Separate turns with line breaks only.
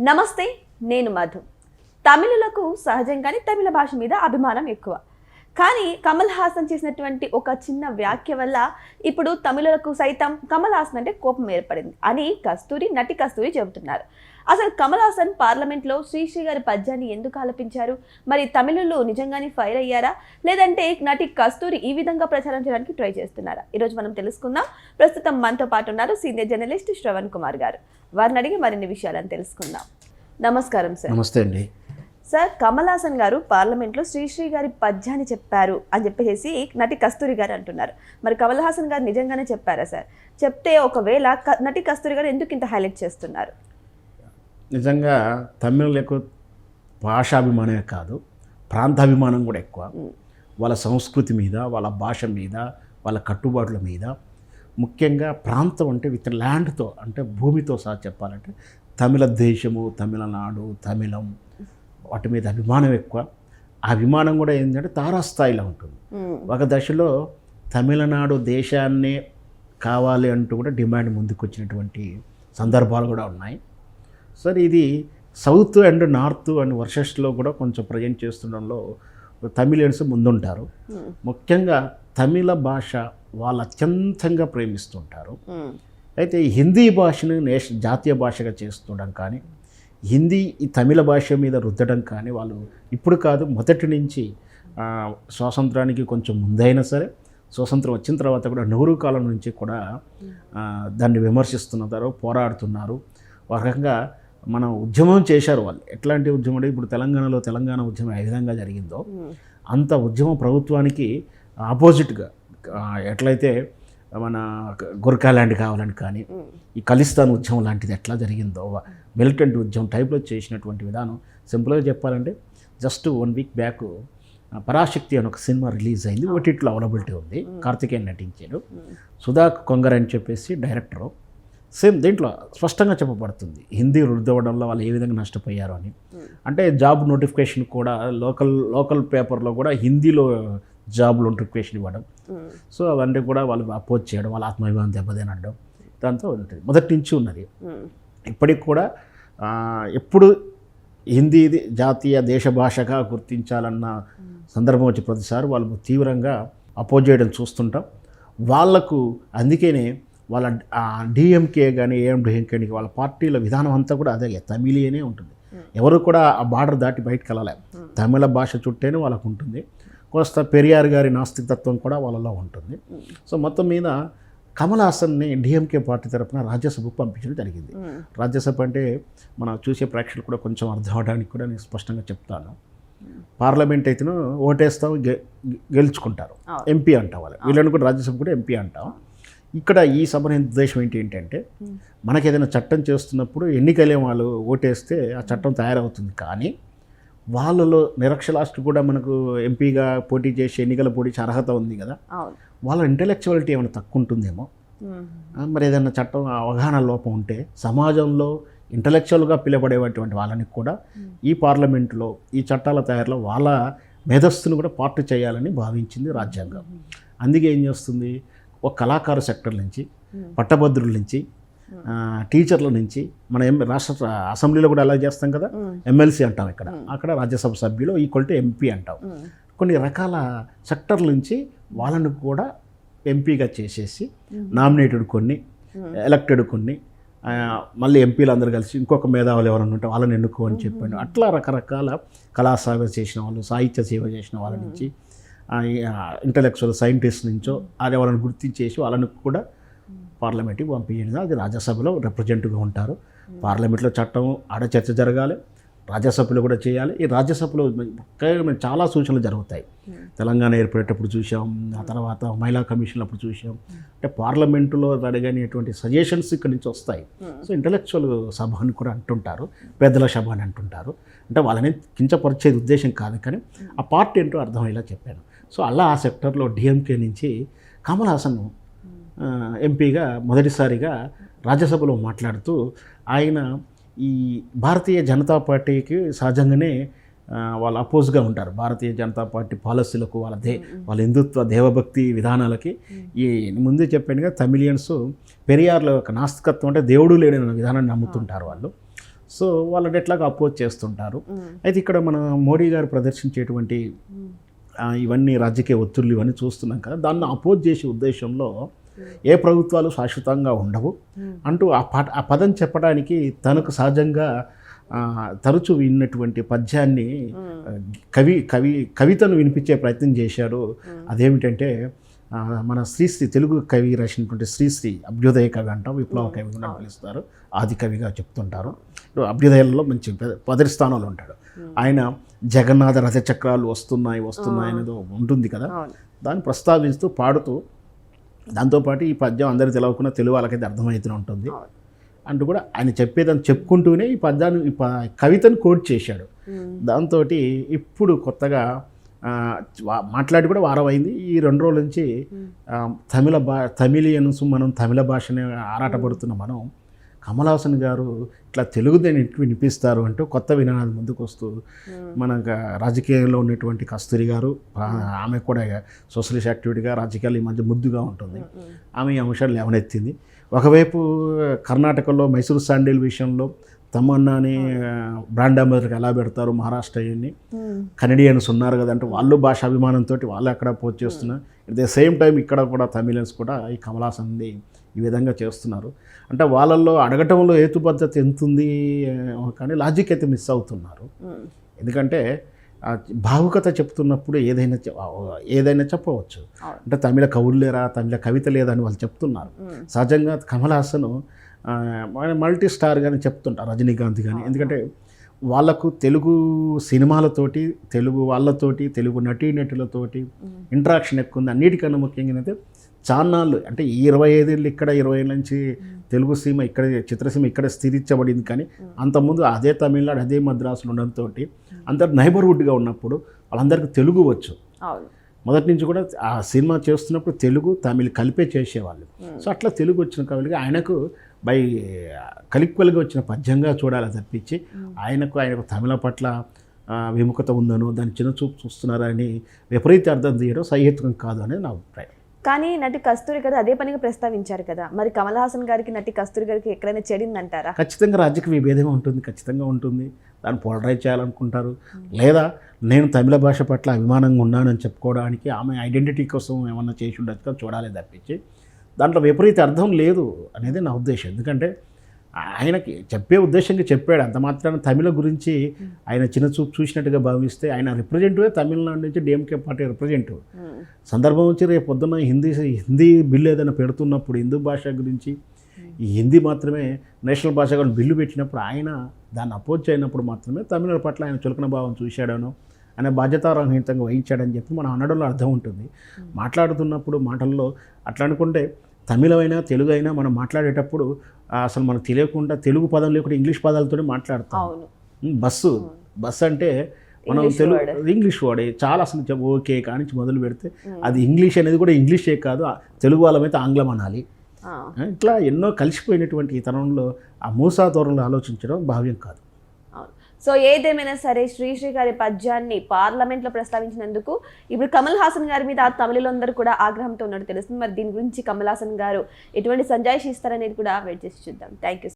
నమస్తే, నేను మధు. తమిళులకు సహజంగానే తమిళ భాష మీద అభిమానం ఎక్కువ. కానీ కమల్ హాసన్ చేసినటువంటి ఒక చిన్న వ్యాఖ్య వల్ల ఇప్పుడు తమిళులకు సైతం కమల్ హాసన్ అంటే కోపం ఏర్పడింది అని నటి కస్తూరి చెబుతున్నారు. అసలు కమల్ హాసన్ పార్లమెంట్లో శ్రీశ్రీ గారి పద్యాన్ని ఎందుకు ఆలపించారు? మరి తమిళులు నిజంగానే ఫైర్ అయ్యారా, లేదంటే నటి కస్తూరి ఈ విధంగా ప్రచారం చేయడానికి ట్రై చేస్తున్నారా? ఈరోజు మనం తెలుసుకుందాం. ప్రస్తుతం మనతో పాటు ఉన్నారు సీనియర్ జర్నలిస్ట్ శ్రవణ్ కుమార్ గారు. వారిని అడిగి మరిన్ని విషయాలను తెలుసుకుందాం. నమస్కారం సార్.
నమస్తే అండి.
సార్, కమల్ హాసన్ గారు పార్లమెంట్లో శ్రీశ్రీ గారి పద్యాన్ని చెప్పారు అని చెప్పేసి నటి కస్తూరి గారు అంటున్నారు. మరి కమల్ హాసన్ గారు నిజంగానే చెప్పారా సార్? చెప్తే ఒకవేళ నటి కస్తూరి గారు ఎందుకు ఇంత హైలైట్ చేస్తున్నారు?
నిజంగా తమిళులకు భాషాభిమానమే కాదు, ప్రాంతాభిమానం కూడా ఎక్కువ. వాళ్ళ సంస్కృతి మీద, వాళ్ళ భాష మీద, వాళ్ళ కట్టుబాట్ల మీద, ముఖ్యంగా ప్రాంతం అంటే విత్ ల్యాండ్తో, అంటే భూమితో సహా చెప్పాలంటే తమిళ దేశము, తమిళనాడు, తమిళం, వాటి మీద అభిమానం ఎక్కువ. ఆ అభిమానం కూడా ఏంటంటే తారాస్థాయిలో ఉంటుంది. ఒక దశలో తమిళనాడు దేశాన్నే కావాలి అంటూ కూడా డిమాండ్ ముందుకు వచ్చినటువంటి సందర్భాలు కూడా ఉన్నాయి. సరే, ఇది సౌత్ అండ్ నార్త్ అండ్ వర్సెస్లో కూడా కొంచెం ప్రజెంట్ చేస్తుండడంలో తమిళియన్స్ ముందుంటారు. ముఖ్యంగా తమిళ భాష వాళ్ళు అత్యంతంగా ప్రేమిస్తుంటారు. అయితే హిందీ భాషను జాతీయ భాషగా చేస్తుండడం కానీ, హిందీ ఈ తమిళ భాష మీద రుద్దడం కానీ వాళ్ళు ఇప్పుడు కాదు, మొదటి నుంచి స్వాతంత్రానికి కొంచెం ముందైనా సరే, స్వాతంత్రం వచ్చిన తర్వాత కూడా నెహ్రూ కాలం నుంచి కూడా దాన్ని విమర్శిస్తున్నారు, పోరాడుతున్నారు. ఒక రకంగా మనం ఉద్యమం చేశారు వాళ్ళు. ఎట్లాంటి ఉద్యమం అంటే ఇప్పుడు తెలంగాణలో తెలంగాణ ఉద్యమం ఏ విధంగా జరిగిందో అంత ఉద్యమం ప్రభుత్వానికి ఆపోజిట్గా, ఎట్లయితే మన గోర్ఖాల్యాండ్ కావాలని కానీ, ఈ ఖలిస్తాన్ ఉద్యమం లాంటిది ఎట్లా జరిగిందో, మిలిటెంట్ ఉద్యమం టైప్లో చేసినటువంటి విధానం సింపుల్గా చెప్పాలంటే, జస్ట్ 1 వీక్ బ్యాక్ పరాశక్తి అని ఒక సినిమా రిలీజ్ అయింది. ఓటీటీలో అవైలబిలిటీ ఉంది. కార్తికేయన్ నటించాడు. సుధా కొంగర్ అని చెప్పేసి డైరెక్టరు. సేమ్ దీంట్లో స్పష్టంగా చెప్పబడుతుంది హిందీ రుద్దవడంలో వాళ్ళు ఏ విధంగా నష్టపోయారు అని. అంటే జాబ్ నోటిఫికేషన్ కూడా లోకల్ పేపర్లో కూడా హిందీలో జాబ్ నోటిఫికేషన్ ఇవ్వడం. సో అవన్నీ కూడా వాళ్ళు అపోజ్ చేయడం, వాళ్ళ ఆత్మాభిమానం దెబ్బతినడం, దాంతో ఉంటుంది. మొదటి నుంచి ఉన్నది. ఇప్పటికి కూడా ఎప్పుడు హిందీది జాతీయ దేశ భాషగా గుర్తించాలన్న సందర్భం వచ్చే ప్రతిసారి వాళ్ళు తీవ్రంగా అపోజ్ చేయడం చూస్తుంటాం. వాళ్లకు అందుకనే వాళ్ళ డిఎంకే కానీ ఏఎండిఎంకే వాళ్ళ పార్టీల విధానం అంతా కూడా అదే తమిళియనే ఉంటుంది. ఎవరు కూడా ఆ బార్డర్ దాటి బయటకు వెళ్ళలే. తమిళ భాష చుట్టేనే వాళ్ళకు ఉంటుంది. కొంత పెరియార్ గారి నాస్తికతత్వం కూడా వాళ్ళలో ఉంటుంది. సో మొత్తం మీద కమల్ హాసన్ని డిఎంకే పార్టీ తరఫున రాజ్యసభకు పంపించడం జరిగింది. రాజ్యసభ అంటే మనం చూసే ప్రేక్షకులు కూడా కొంచెం అర్థం అవడానికి కూడా నేను స్పష్టంగా చెప్తాను. పార్లమెంట్ అయితేనో ఓటేస్తాం, గెలుచుకుంటారు, ఎంపీ అంటాం వాళ్ళు. వీళ్ళని కూడా రాజ్యసభ కూడా ఎంపీ అంటాం. ఇక్కడ ఈ సభ ఉద్దేశం ఏంటంటే, మనకి ఏదైనా చట్టం చేస్తున్నప్పుడు ఎన్నికలే వాళ్ళు ఓటేస్తే ఆ చట్టం తయారవుతుంది. కానీ వాళ్ళలో నిరక్షరాస్యులు కూడా మనకు ఎంపీగా పోటీ చేసి ఎన్నికల పోటీ అర్హత ఉంది కదా, వాళ్ళ ఇంటెలెక్చువాలిటీ ఏమైనా తక్కువ ఉంటుందేమో. మరి ఏదైనా చట్టం అవగాహన లోపం ఉంటే సమాజంలో ఇంటలెక్చువల్గా పిలువబడేటువంటి వాళ్ళని కూడా ఈ పార్లమెంటులో ఈ చట్టాల తయారులో వాళ్ళ మేధస్సును కూడా పార్టీ చేయాలని భావించింది రాజ్యాంగం. అందుకే ఏం చేస్తుంది, ఒక కళాకారు సెక్టర్ నుంచి, పట్టభద్రుల నుంచి, టీచర్ల నుంచి, మన రాష్ట్ర అసెంబ్లీలో కూడా అలా చేస్తాం కదా, ఎమ్మెల్సీ అంటాం, అక్కడ రాజ్యసభ సభ్యులు ఈక్వల్ టు ఎంపీ అంటాం. కొన్ని రకాల సెక్టర్ల నుంచి వాళ్ళని కూడా ఎంపీగా చేసేసి నామినేటెడ్ కొన్ని, ఎలక్టెడ్ కొన్ని, మళ్ళీ ఎంపీలు అందరూ కలిసి ఇంకొక మేధావులు ఎవరైనా ఉంటే వాళ్ళని ఎన్నుకో అని చెప్పాను. అట్లా రకరకాల కళాసేవ చేసిన వాళ్ళు, సాహిత్య సేవ చేసిన వాళ్ళ నుంచి, ఇంటలెక్చువల్ సైంటిస్ట్ నుంచో అది వాళ్ళని గుర్తించేసి వాళ్ళని కూడా పార్లమెంట్కి పంపించడం. అది రాజ్యసభలో రిప్రజెంట్గా ఉంటారు. పార్లమెంట్లో చట్టం ఆడ చర్చ జరగాలి, రాజ్యసభలో కూడా చేయాలి. ఈ రాజ్యసభలో చాలా సూచనలు జరుగుతాయి. తెలంగాణ ఏర్పడేటప్పుడు చూసాం, ఆ తర్వాత మహిళా కమిషన్ అప్పుడు చూసాం. అంటే పార్లమెంటులో అడిగినటువంటి సజెషన్స్ ఇక్కడి నుంచి వస్తాయి. సో ఇంటలెక్చువల్ సభ అని కూడా అంటుంటారు, పెద్దల సభ అని అంటుంటారు. అంటే వాళ్ళని కించపరిచేది ఉద్దేశం కాదు, కానీ ఆ పార్టీ ఏంటో అర్థమయ్యేలా చెప్పాను. సో అలా ఆ సెక్టర్లో డిఎంకే నుంచి కమల్ హాసన్ ఎంపీగా మొదటిసారిగా రాజ్యసభలో మాట్లాడుతూ ఆయన ఈ భారతీయ జనతా పార్టీకి సహజంగానే వాళ్ళు అపోజ్గా ఉంటారు. భారతీయ జనతా పార్టీ పాలసీలకు, వాళ్ళ హిందుత్వ దేవభక్తి విధానాలకి. ఈ ముందే చెప్పానుగా తమిళియన్స్ పెరియార్లో ఒక నాస్తికత్వం అంటే దేవుడు లేని విధానాన్ని నమ్ముతుంటారు వాళ్ళు. సో వాళ్ళని ఎట్లాగో అపోజ్ చేస్తుంటారు. అయితే ఇక్కడ మన మోడీ గారు ప్రదర్శించేటువంటి ఇవన్నీ రాజకీయ ఒత్తిళ్ళు ఇవన్నీ చూస్తున్నాం కదా, దాన్ని అపోజ్ చేసే ఉద్దేశంలో ఏ ప్రభుత్వాలు శాశ్వతంగా ఉండవు అంటూ ఆ పదం చెప్పడానికి తనకు సహజంగా తరచూ విన్నటువంటి పద్యాన్ని కవితను వినిపించే ప్రయత్నం చేశారు. అదేమిటంటే మన శ్రీశ్రీ తెలుగు కవి రాసినటువంటి శ్రీశ్రీ అభ్యుదయ కవి అంటాం, విప్లవ కవి కూడా పిలుస్తారు, ఆది కవిగా చెప్తుంటారు. అభ్యుదయంలో మంచి పదరి స్థానంలో ఉంటాడు ఆయన. జగన్నాథ రథచక్రాలు వస్తున్నాయి అనేది ఉంటుంది కదా, దాన్ని ప్రస్తావిస్తూ పాడుతూ, దాంతోపాటు ఈ పద్యం అందరికీ తెలియకుండా తెలుగు వాళ్ళకైతే అర్థమవుతూనే ఉంటుంది అంటూ కూడా ఆయన చెప్పేదాన్ని చెప్పుకుంటూనే ఈ పద్యాన్ని కవితను కోట్ చేశాడు. దాంతో ఇప్పుడు కొత్తగా మాట్లాడి కూడా వారం అయింది. ఈ 2 రోజుల నుంచి తమిళియన్స్ మనం తమిళ భాషని ఆరాటపడుతున్న మనం కమల్ హాసన్ గారు ఇట్లా తెలుగుదని వినిపిస్తారు అంటూ కొత్త విధానాలు ముందుకు వస్తూ మన రాజకీయాల్లో ఉన్నటువంటి కస్తూరి గారు, ఆమె కూడా సోషలిస్ట్ యాక్టివిటీగా రాజకీయాలు ఈ మధ్య ముద్దుగా ఉంటుంది, ఆమె ఈ అంశాలు లేవనెత్తింది. ఒకవైపు కర్ణాటకలో మైసూరు శాండిల్ విషయంలో తమన్నాని బ్రాండ్ అంబాసిడర్కి ఎలా పెడతారు, మహారాష్ట్రని కెనడియన్స్ ఉన్నారు కదంటే వాళ్ళు భాషాభిమానంతో వాళ్ళు అక్కడ పోస్ట్ చేస్తున్నారు. అట్ ద సేమ్ టైం ఇక్కడ కూడా తమిళన్స్ కూడా ఈ కమల్ హాసన్ది ఈ విధంగా చేస్తున్నారు. అంటే వాళ్ళల్లో అడగటంలో హేతుబద్ధత ఎంత ఉంది కానీ లాజిక్ అయితే మిస్ అవుతున్నారు. ఎందుకంటే భావుకత చెప్తున్నప్పుడు ఏదైనా చెప్పవచ్చు. అంటే తమిళ కవులు లేరా, తమిళ కవిత లేదా అని వాళ్ళు చెప్తున్నారు. సహజంగా కమల్ హాసన్ మల్టీ స్టార్ కానీ చెప్తుంటారు, రజనీకాంత్ కానీ. ఎందుకంటే వాళ్ళకు తెలుగు సినిమాలతోటి, తెలుగు వాళ్ళతోటి, తెలుగు నటీనటులతోటి ఇంటరాక్షన్ ఎక్కువ ఉంది. అన్నిటికన్నా ముఖ్యంగా అయితే చాన్నాళ్ళు అంటే 25 ఏళ్ళు ఇక్కడ, 20 ఏళ్ళ నుంచి తెలుగు సీమ ఇక్కడ, చిత్రసీమ ఇక్కడ స్థిరించబడింది. కానీ అంతకుముందు అదే తమిళనాడు, అదే మద్రాసులో ఉండడంతో అందరు నైబర్హుడ్గా ఉన్నప్పుడు వాళ్ళందరికీ తెలుగు వచ్చు. మొదటి నుంచి కూడా ఆ సినిమా చేస్తున్నప్పుడు తెలుగు తమిళ్ కలిపే చేసేవాళ్ళు. సో అట్లా తెలుగు వచ్చిన కవులుగా ఆయనకు కలిక్వల్గా వచ్చిన పద్యంగా చూడాలి తప్పించి ఆయనకు తమిళ పట్ల విముఖత ఉందనో, దాన్ని చిన్న చూపు చూస్తున్నారని విపరీత అర్థం తీయడం సహేతుకం కాదు అనేది నా అభిప్రాయం.
కానీ నటి కస్తూరి గారు అదే పనిగా ప్రస్తావించారు కదా, మరి కమల్ హాసన్ గారికి నటి కస్తూరి గారికి ఎక్కడైనా చెడిందంటారా?
ఖచ్చితంగా రాజకీయ విభేదం ఉంటుంది, ఖచ్చితంగా ఉంటుంది. దాన్ని పోలరైజ్ చేయాలనుకుంటారు, లేదా నేను తమిళ భాష పట్ల అభిమానంగా ఉన్నానని చెప్పుకోవడానికి ఆమె ఐడెంటిటీ కోసం ఏమన్నా చేసి ఉండొచ్చు చూడాలి తప్పించి దాంట్లో విపరీత అర్థం లేదు అనేది నా ఉద్దేశం. ఎందుకంటే ఆయనకి చెప్పే ఉద్దేశంగా చెప్పాడు, అంత మాత్రాన తమిళ గురించి ఆయన చిన్న చూపు చూసినట్టుగా భావిస్తే ఆయన రిప్రజెంటివే తమిళనాడు నుంచి డిఎంకే పార్టీ రిప్రజెంటివ్. సందర్భం వచ్చి రేపు పొద్దున్న హిందీ బిల్లు ఏదైనా పెడుతున్నప్పుడు హిందూ భాష గురించి ఈ హిందీ మాత్రమే నేషనల్ భాషగా బిల్లు పెట్టినప్పుడు ఆయన దాన్ని అపోజ్ చేయనప్పుడు మాత్రమే తమిళ పట్ల ఆయన చులకన భావం చూశాడనో, ఆయన బాధ్యతారహితంగా వహించాడని చెప్పి మనం అనడంలో అర్థం ఉంటుంది. మాట్లాడుతున్నప్పుడు మాటల్లో అట్లా అనుకుంటే తమిళమైనా తెలుగు అయినా మనం మాట్లాడేటప్పుడు అసలు మనకు తెలియకుండా తెలుగు పదం లేకుండా ఇంగ్లీష్ పదాలతోనే మాట్లాడతాం. బస్సు అంటే మనం తెలుగు ఇంగ్లీష్ వర్డే చాలా అసలు ఓకే కానించి మొదలు పెడితే అది ఇంగ్లీష్ అనేది కూడా ఇంగ్లీషే కాదు, తెలుగు వాళ్ళమైతే ఆంగ్లం అనాలి. ఇట్లా ఎన్నో కలిసిపోయినటువంటి ఈ తరంలో ఆ మూసా ధోరణిలో ఆలోచించడం భావ్యం కాదు.
సో ఏదేమైనా సరే శ్రీశ్రీ గారి పద్యాన్ని పార్లమెంట్లో ప్రస్తావించినందుకు ఇప్పుడు కమల్ హాసన్ గారి మీద తమిళందరూ కూడా ఆగ్రహంతో ఉన్నట్టు తెలుస్తుంది. మరి దీని గురించి కమల్ హాసన్ గారు ఎటువంటి సంజాయిషి ఇస్తారనేది కూడా వెయిట్ చేసి చూద్దాం. Thank you.